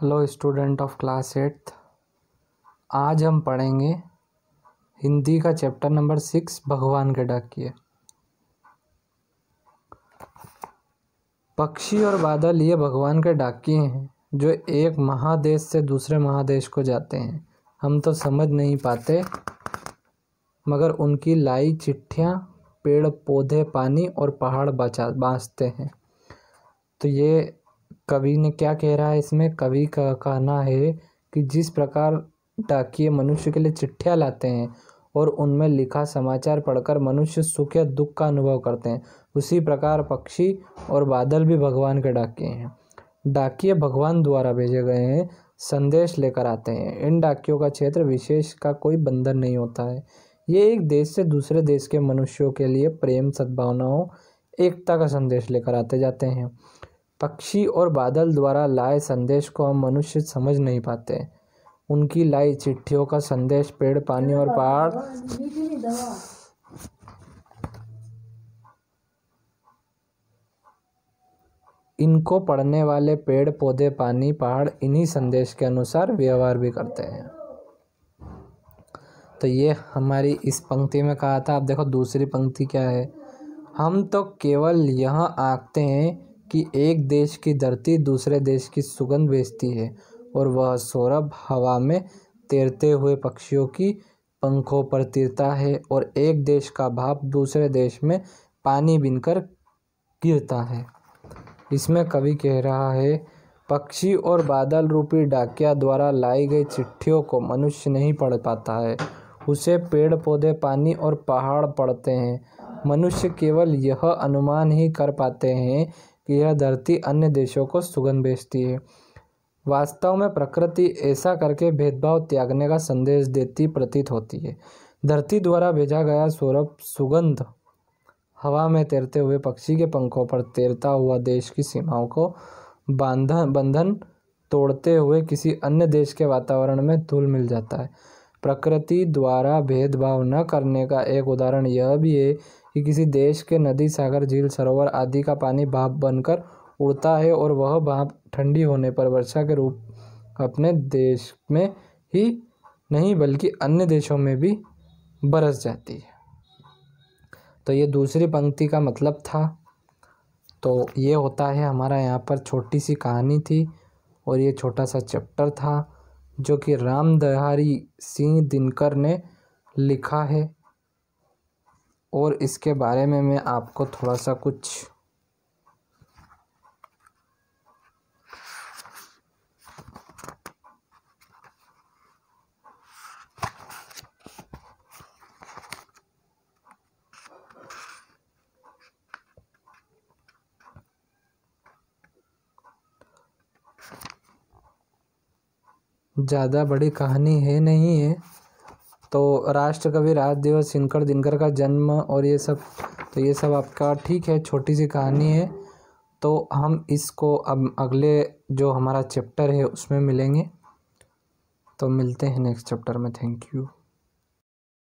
Hello student of class 8th। आज हम पढ़ेंगे हिंदी का चैप्टर नंबर 6 भगवान के डाकिये। पक्षी और बादल ये भगवान के डाकिये हैं जो एक महादेश से दूसरे महादेश को जाते हैं। हम तो समझ नहीं पाते मगर उनकी लाई चिट्ठियाँ पेड़ पौधे पानी और पहाड़ बाँचते हैं। तो ये कवि ने क्या कह रहा है, इसमें कवि का कहना है कि जिस प्रकार डाकिये मनुष्य के लिए चिट्ठियाँ लाते हैं और उनमें लिखा समाचार पढ़कर मनुष्य सुख या दुख का अनुभव करते हैं, उसी प्रकार पक्षी और बादल भी भगवान के डाकिये हैं। डाकिये भगवान द्वारा भेजे गए हैं, संदेश लेकर आते हैं। इन डाकियों का क्षेत्र विशेष का कोई बंधन नहीं होता है। ये एक देश से दूसरे देश के मनुष्यों के लिए प्रेम, सद्भावनाओं, एकता का संदेश लेकर आते जाते हैं। पक्षी और बादल द्वारा लाए संदेश को हम मनुष्य समझ नहीं पाते। उनकी लाई चिट्ठियों का संदेश पेड़, पानी और पहाड़ इनको पढ़ने वाले पेड़ पौधे पानी पहाड़ इन्हीं संदेश के अनुसार व्यवहार भी करते हैं। तो ये हमारी इस पंक्ति में कहा था। अब देखो दूसरी पंक्ति क्या है। हम तो केवल यहाँ आंकते हैं कि एक देश की धरती दूसरे देश की सुगंध भेजती है और वह सौरभ हवा में तैरते हुए पक्षियों की पंखों पर तिरता है और एक देश का भाप दूसरे देश में पानी बिनकर गिरता है। इसमें कवि कह रहा है, पक्षी और बादल रूपी डाकिया द्वारा लाई गई चिट्ठियों को मनुष्य नहीं पढ़ पाता है, उसे पेड़ पौधे पानी और पहाड़ पढ़ते हैं। मनुष्य केवल यह अनुमान ही कर पाते हैं कि यह धरती अन्य देशों को सुगंध भेजती है। वास्तव में प्रकृति ऐसा करके भेदभाव त्यागने का संदेश देती प्रतीत होती है। धरती द्वारा भेजा गया सौरभ सुगंध हवा में तैरते हुए पक्षी के पंखों पर तैरता हुआ देश की सीमाओं को बंधन तोड़ते हुए किसी अन्य देश के वातावरण में धुल मिल जाता है। प्रकृति द्वारा भेदभाव न करने का एक उदाहरण यह भी है कि किसी देश के नदी, सागर, झील, सरोवर आदि का पानी भाप बनकर उड़ता है और वह भाप ठंडी होने पर वर्षा के रूप अपने देश में ही नहीं बल्कि अन्य देशों में भी बरस जाती है। तो ये दूसरी पंक्ति का मतलब था। तो ये होता है हमारा यहाँ पर छोटी सी कहानी थी और ये छोटा सा चैप्टर था जो कि रामधारी सिंह दिनकर ने लिखा है। और इसके बारे में मैं आपको थोड़ा सा कुछ ज़्यादा बड़ी कहानी है नहीं है। तो राष्ट्रकवि राजदेव सिंकर दिनकर का जन्म और ये सब, तो ये सब आपका ठीक है, छोटी सी कहानी है। तो हम इसको अब अगले जो हमारा चैप्टर है उसमें मिलेंगे। तो मिलते हैं नेक्स्ट चैप्टर में। Thank you.